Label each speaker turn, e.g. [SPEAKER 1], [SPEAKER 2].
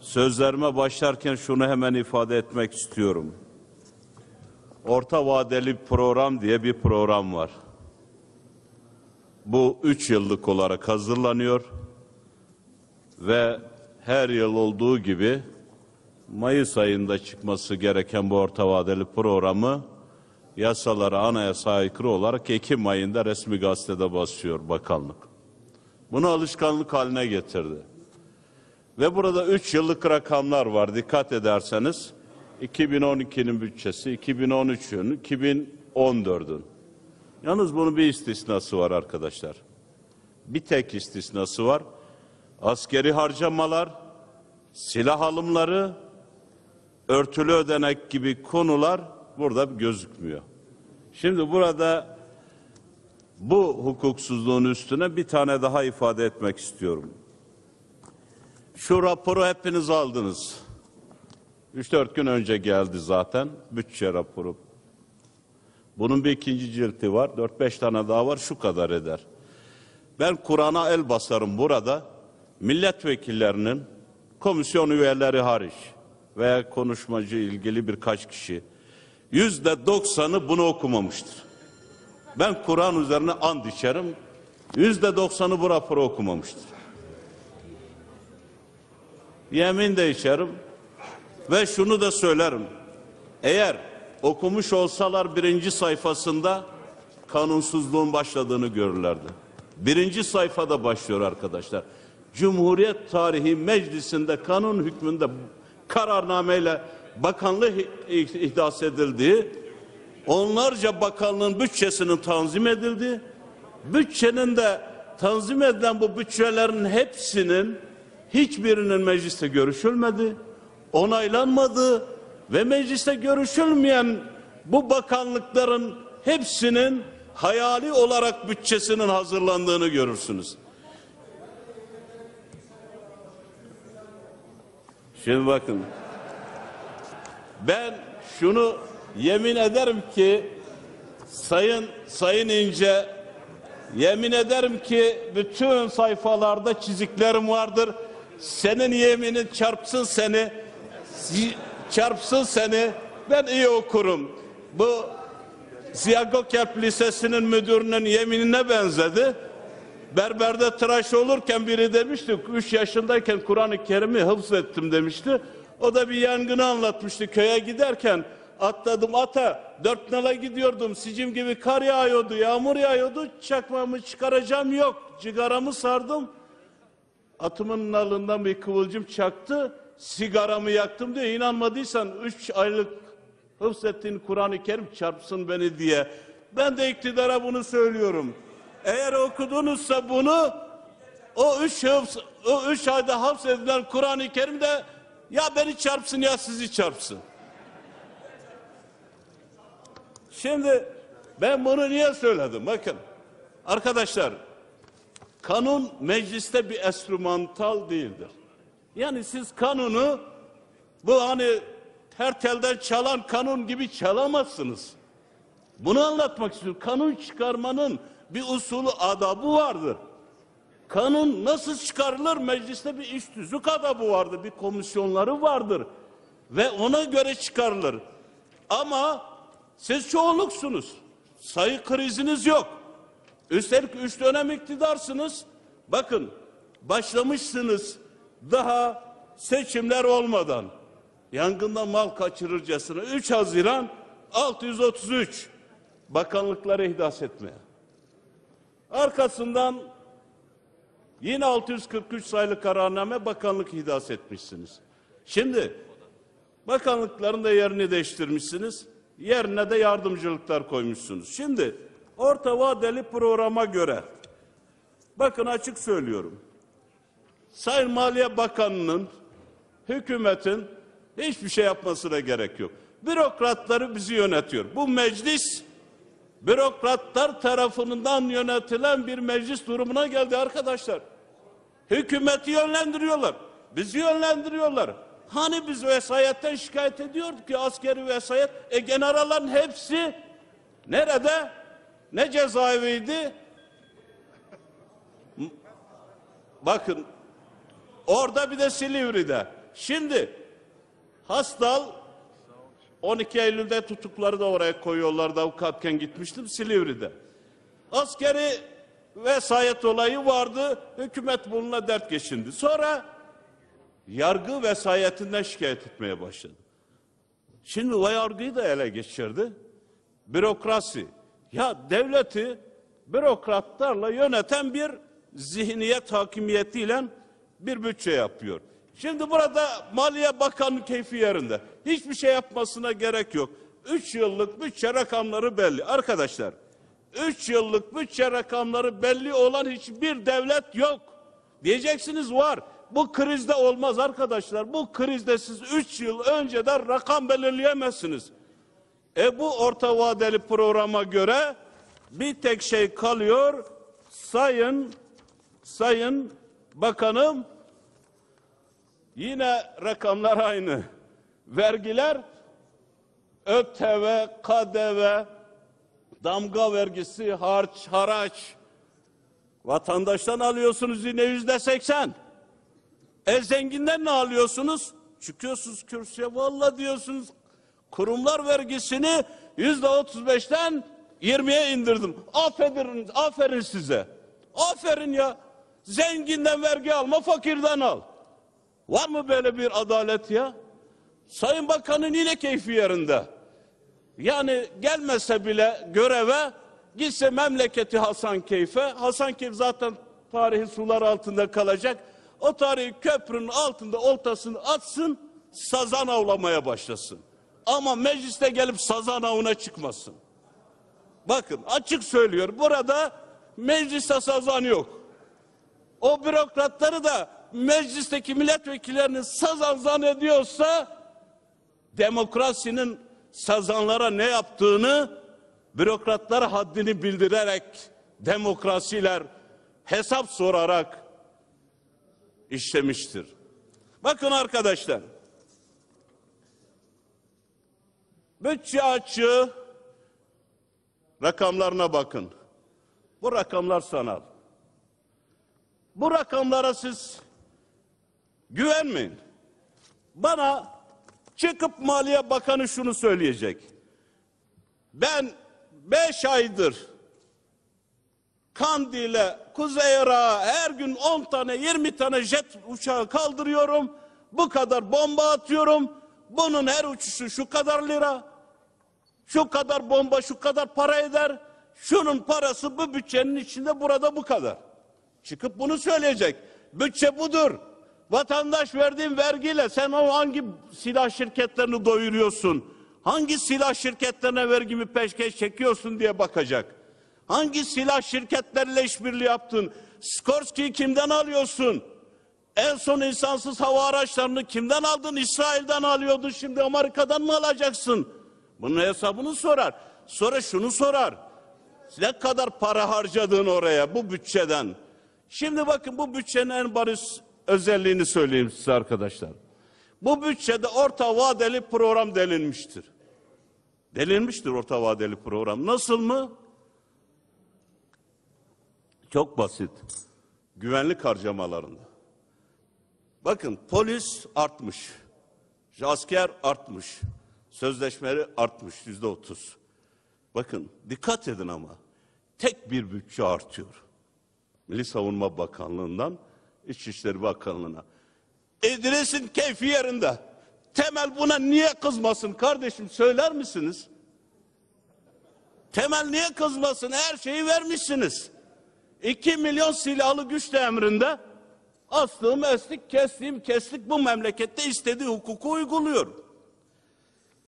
[SPEAKER 1] Sözlerime başlarken şunu hemen ifade etmek istiyorum. Orta vadeli program diye bir program var. Bu 3 yıllık olarak hazırlanıyor ve her yıl olduğu gibi Mayıs ayında çıkması gereken bu orta vadeli programı yasalara, anayasaya aykırı olarak Ekim ayında resmi gazetede basıyor bakanlık. Bunu alışkanlık haline getirdi. Ve burada 3 yıllık rakamlar var. Dikkat ederseniz 2012'nin bütçesi, 2013'ün, 2014'ün. Yalnız bunun bir istisnası var arkadaşlar. Bir tek istisnası var. Askeri harcamalar, silah alımları, örtülü ödenek gibi konular burada gözükmüyor. Şimdi burada bu hukuksuzluğun üstüne bir tane daha ifade etmek istiyorum. Şu raporu hepiniz aldınız. 3-4 gün önce geldi zaten bütçe raporu. Bunun bir ikinci cilti var. 4-5 tane daha var. Şu kadar eder. Ben Kur'an'a el basarım burada. Milletvekillerinin komisyon üyeleri hariç veya konuşmacı ilgili birkaç kişi %90'ı bunu okumamıştır. Ben Kur'an üzerine and içerim. %90'ı bu raporu okumamıştır. Yemin de içerim ve şunu da söylerim. Eğer okumuş olsalar birinci sayfasında kanunsuzluğun başladığını görürlerdi. Birinci sayfada başlıyor arkadaşlar. Cumhuriyet Tarihi Meclisi'nde kanun hükmünde kararnameyle bakanlık ihdas edildiği, onlarca bakanlığın bütçesinin tanzim edildiği, bütçenin de tanzim edilen bu bütçelerin hepsinin hiçbirinin mecliste görüşülmedi, onaylanmadı ve mecliste görüşülmeyen bu bakanlıkların hepsinin hayali olarak bütçesinin hazırlandığını görürsünüz. Şimdi bakın, ben şunu yemin ederim ki Sayın İnce, yemin ederim ki bütün sayfalarda çiziklerim vardır. Senin yeminin çarpsın seni, ben iyi okurum. Bu Ziya Gökalp Lisesi'nin müdürünün yeminine benzedi. Berberde tıraş olurken biri demişti, 3 yaşındayken Kur'an-ı Kerim'i hıfzettim demişti. O da bir yangını anlatmıştı. Köye giderken atladım ata, 4 nala gidiyordum, sicim gibi kar yağıyordu, yağmur yağıyordu, çakmamı çıkaracağım yok, cigaramı sardım. Atımın nalından bir kıvılcım çaktı, sigaramı yaktım diye. İnanmadıysan 3 aylık hıfzettiğin Kur'an-ı Kerim çarpsın beni diye. Ben de iktidara bunu söylüyorum. Eğer okudunuzsa bunu, o 3 ayda hapsedilen Kur'an-ı Kerim'de ya beni çarpsın ya sizi çarpsın. Şimdi ben bunu niye söyledim? Bakın arkadaşlar, kanun mecliste bir enstrümantal değildir. Yani siz kanunu bu hani her telden çalan kanun gibi çalamazsınız. Bunu anlatmak istiyorum. Kanun çıkarmanın bir usulü, adabı vardır. Kanun nasıl çıkarılır? Mecliste bir iş tüzük adabı vardır. Bir komisyonları vardır. Ve ona göre çıkarılır. Ama siz çoğunluksunuz. Sayı kriziniz yok. Üstelik 3 dönem iktidarsınız. Bakın başlamışsınız daha seçimler olmadan. Yangından mal kaçırırcasına 3 Haziran 633 bakanlıkları ihdas etmeye. Arkasından yine 643 sayılı kararname bakanlık ihdas etmişsiniz. Şimdi bakanlıkların da yerini değiştirmişsiniz. Yerine de yardımcılıklar koymuşsunuz. Şimdi orta vadeli programa göre bakın açık söylüyorum. Sayın Maliye Bakanı'nın, hükümetin hiçbir şey yapmasına gerek yok. Bürokratları bizi yönetiyor. Bu meclis bürokratlar tarafından yönetilen bir meclis durumuna geldi arkadaşlar. Hükümeti yönlendiriyorlar. Bizi yönlendiriyorlar. Hani biz vesayetten şikayet ediyorduk ki askeri vesayet. Generalların hepsi nerede? Ne cezaeviydi? Bakın orada bir de Silivri'de. Şimdi Hastal 12 Eylül'de tutukları da oraya koyuyorlardı. Avukatken gitmiştim Silivri'de. Askeri vesayet olayı vardı. Hükümet bununla dert geçindi. Sonra yargı vesayetinden şikayet etmeye başladı. Şimdi o yargıyı da ele geçirdi. Bürokrasi. Ya devleti bürokratlarla yöneten bir zihniyet hakimiyetiyle bir bütçe yapıyor. Şimdi burada Maliye Bakanı keyfi yerinde. Hiçbir şey yapmasına gerek yok. 3 yıllık bütçe rakamları belli. Arkadaşlar 3 yıllık bütçe rakamları belli olan hiçbir devlet yok. Diyeceksiniz var. Bu krizde olmaz arkadaşlar. Bu krizde siz 3 yıl önceden rakam belirleyemezsiniz. Bu orta vadeli programa göre bir tek şey kalıyor. Sayın Bakanım, yine rakamlar aynı. Vergiler, ÖTV, KDV, damga vergisi, harç, haraç. Vatandaştan alıyorsunuz yine %80. Zenginden ne alıyorsunuz? Çıkıyorsunuz kürsüye, vallahi diyorsunuz kurumlar vergisini %35'ten 20'ye indirdim. Aferin size. Aferin ya. Zenginden vergi alma, fakirden al. Var mı böyle bir adalet ya? Sayın Bakan'ın yine keyfi yerinde. Yani gelmese bile göreve, gitse memleketi Hasankeyf'e. Hasankeyf zaten tarihi sular altında kalacak. O tarihi köprünün altında oltasını atsın, sazan avlamaya başlasın. Ama mecliste gelip sazan avına çıkmasın. Bakın açık söylüyor, burada mecliste sazan yok. O bürokratları da meclisteki milletvekillerini sazan zannediyorsa, demokrasinin sazanlara ne yaptığını bürokratlara haddini bildirerek, demokrasiler hesap sorarak işlemiştir. Bakın arkadaşlar, bütçe açığı rakamlarına bakın. Bu rakamlar sanal. Bu rakamlara siz güvenmeyin. Bana çıkıp Maliye Bakanı şunu söyleyecek. Ben 5 aydır Kandil'e, Kuzey Irak'a her gün 10 tane 20 tane jet uçağı kaldırıyorum. Bu kadar bomba atıyorum. Bunun her uçuşu şu kadar lira. Şu kadar bomba şu kadar para eder. Şunun parası bu bütçenin içinde burada bu kadar. Çıkıp bunu söyleyecek. Bütçe budur. Vatandaş verdiğin vergiyle sen o hangi silah şirketlerini doyuruyorsun? Hangi silah şirketlerine vergimi peşkeş çekiyorsun diye bakacak. Hangi silah şirketleriyle işbirliği yaptın? Skorsky'yi kimden alıyorsun? En son insansız hava araçlarını kimden aldın? İsrail'den alıyordun, şimdi Amerika'dan mı alacaksın? Bunun hesabını sorar. Sonra şunu sorar. Ne kadar para harcadın oraya bu bütçeden? Şimdi bakın bu bütçenin en bariz özelliğini söyleyeyim size arkadaşlar. Bu bütçede orta vadeli program delinmiştir. Delinmiştir orta vadeli program. Nasıl mı? Çok basit. Güvenlik harcamalarında. Bakın polis artmış. Asker artmış. Sözleşmeleri artmış %30. Bakın dikkat edin ama. Tek bir bütçe artıyor. Milli Savunma Bakanlığı'ndan İçişleri Bakanlığı'na. İdris'in keyfi yerinde. Temel buna niye kızmasın kardeşim, söyler misiniz? Temel niye kızmasın? Her şeyi vermişsiniz. 2 milyon silahlı güç de emrinde. Astığım estik, kestiğim kestik, bu memlekette istediği hukuku uyguluyor.